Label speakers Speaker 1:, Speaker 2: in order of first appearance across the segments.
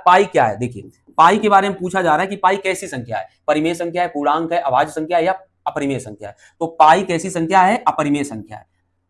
Speaker 1: पाई क्या है, देखिए पाई के बारे में पूछा जा रहा है कि पाई कैसी संख्या है, परिमेय संख्या है, पूर्णांक है, अभाज्य संख्या है या अपरिमेय संख्या है। तो पाई कैसी संख्या है, अपरिमेय संख्या है।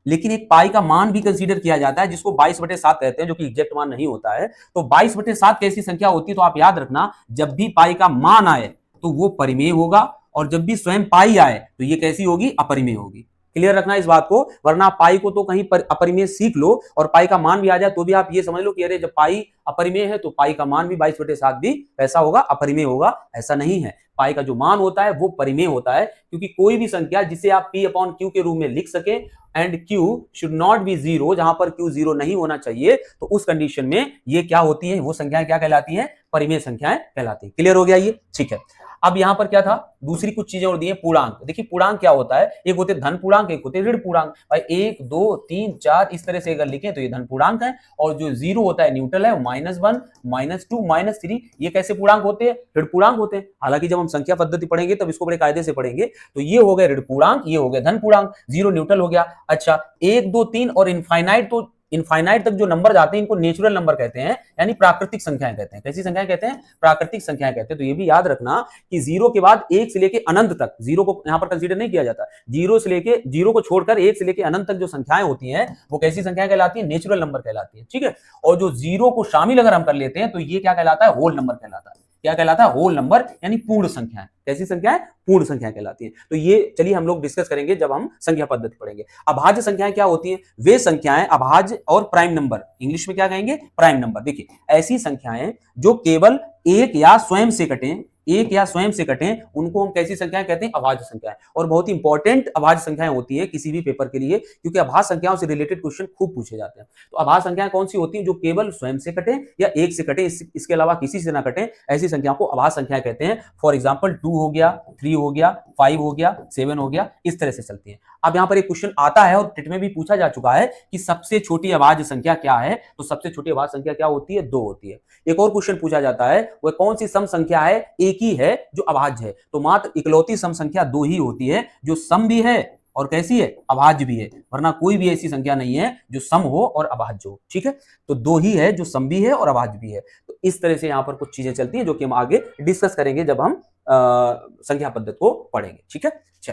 Speaker 1: लेकिन एक पाई का मान भी कंसीडर किया जाता है जिसको 22/7 कहते हैं, जो कि एग्जैक्ट मान नहीं होता है। तो 22/7 कैसी संख्या होती है, तो आप याद रखना जब भी पाई का मान आए तो वो परिमेय होगा, और जब भी स्वयं पाई आए तो ये कैसी होगी, अपरिमेय होगी। क्लियर रखना इस बात को, वरना पाई को तो कहीं पर अपरिमेय सीख लो और पाई का मान भी आ जाए तो भी आप ये समझ लो कि अरे जब पाई अपरिमेय है तो पाई का मान भी 22/7 भी कैसा होगा, अपरिमेय होगा। ऐसा नहीं है, पाई का जो मान होता है वो परिमेय होता है, क्योंकि कोई भी संख्या जिसे आप p अपॉन क्यू के रूप में लिख सके and q should not be zero, जहां पर q जीरो नहीं होना चाहिए, तो उस कंडीशन में ये क्या होती है, वो संख्याएं क्या कहलाती हैं, परिमेय संख्याएं कहलाती हैं। क्लियर हो गया ये, ठीक है। अब यहां पर क्या था, दूसरी कुछ चीजें और दी हैं, पूर्णांक। देखिए पूर्णांक क्या होता है, एक होते धन पूर्णांक, एक होते ऋण पूर्णांक। भाई 1 2 3 4 इस तरह से अगर लिखें तो ये धन पूर्णांक है, और जो जीरो होता है न्यूट्रल है, -1 -2 -3 ये कैसे पूर्णांक होते हैं, ऋण पूर्णांक होते हैं। हालांकि जब हम संख्या पद्धति पढ़ेंगे तब इसको बड़े कायदे से पढ़ेंगे। तो ये हो गए ऋण पूर्णांक, ये हो गए धन पूर्णांक, जीरो न्यूट्रल हो गया। अच्छा 1 2 3 और इनफाइनाइट, तो इनफाइनाइट तक जो नंबर जाते हैं इनको नेचुरल नंबर कहते हैं, यानी प्राकृतिक संख्याएं कहते हैं। कैसी संख्याएं कहते हैं, प्राकृतिक संख्याएं कहते हैं। तो ये भी याद रखना कि जीरो के बाद 1 से लेके अनंत तक, जीरो को यहां पर कंसीडर नहीं किया जाता, जीरो को छोड़कर 1 से लेके अनंत तक जो संख्याएं होती हैं वो कैसी संख्याएं कहलाती है, नेचुरल नंबर कहलाती है, ठीक है। और जो जीरो को शामिल अगर हम कर लेते हैं तो ये क्या कहलाता है, होल नंबर कहलाता है। क्या कहलाता है, होल नंबर, यानी पूर्ण संख्याएं। कैसी संख्याएं, पूर्ण संख्याएं कहलाती हैं। तो ये चलिए हम लोग डिस्कस करेंगे जब हम संख्या पद्धति पढ़ेंगे। अभाज्य संख्याएं क्या होती हैं, वे संख्याएं, अभाज्य और प्राइम नंबर, इंग्लिश में क्या कहेंगे, प्राइम नंबर। देखिए ऐसी संख्याएं जो केवल एक या स्वयं से कटें, एक या स्वयं से कटें, उनको हम कैसी संख्याएं कहते हैं, अभाज्य संख्याएं। और बहुत ही इंपॉर्टेंट अभाज्य संख्याएं होती है किसी भी पेपर के लिए, क्योंकि अभाज्य संख्याओं से रिलेटेड क्वेश्चन खूब पूछे जाते हैं। तो अभाज्य संख्याएं कौन सी होती हैं, जो केवल स्वयं से कटें या एक से कटें, इसके अलावा किसी से ना कटें, ऐसी संख्याओं को अभाज्य संख्याएं कहते हैं। फॉर एग्जाम्पल 2 हो गया, 3 हो गया, 5 हो गया, 7 हो गया, इस तरह से चलती है। अब यहाँ पर एक क्वेश्चन आता है और टेट में भी पूछा जा चुका है कि सबसे छोटी अभाज्य संख्या क्या है, तो सबसे छोटी अभाज्य संख्या क्या होती है, 2 होती है। एक और क्वेश्चन पूछा जाता है, वह कौन सी सम संख्या है, एक ही है जो अभाज्य है, तो मात्र इकलौती सम संख्या 2 ही होती है जो सम भी है और कैसी है, अभाज्य भी है। वरना कोई भी ऐसी संख्या नहीं है जो सम हो और अभाज्य हो, ठीक है। तो 2 ही है जो सम भी है और अभाज्य भी है। तो इस तरह से यहाँ पर कुछ चीजें चलती हैं जो कि हम आगे डिस्कस करेंगे जब हम संख्या पद्धति को पढ़ेंगे, ठीक है। चलिए।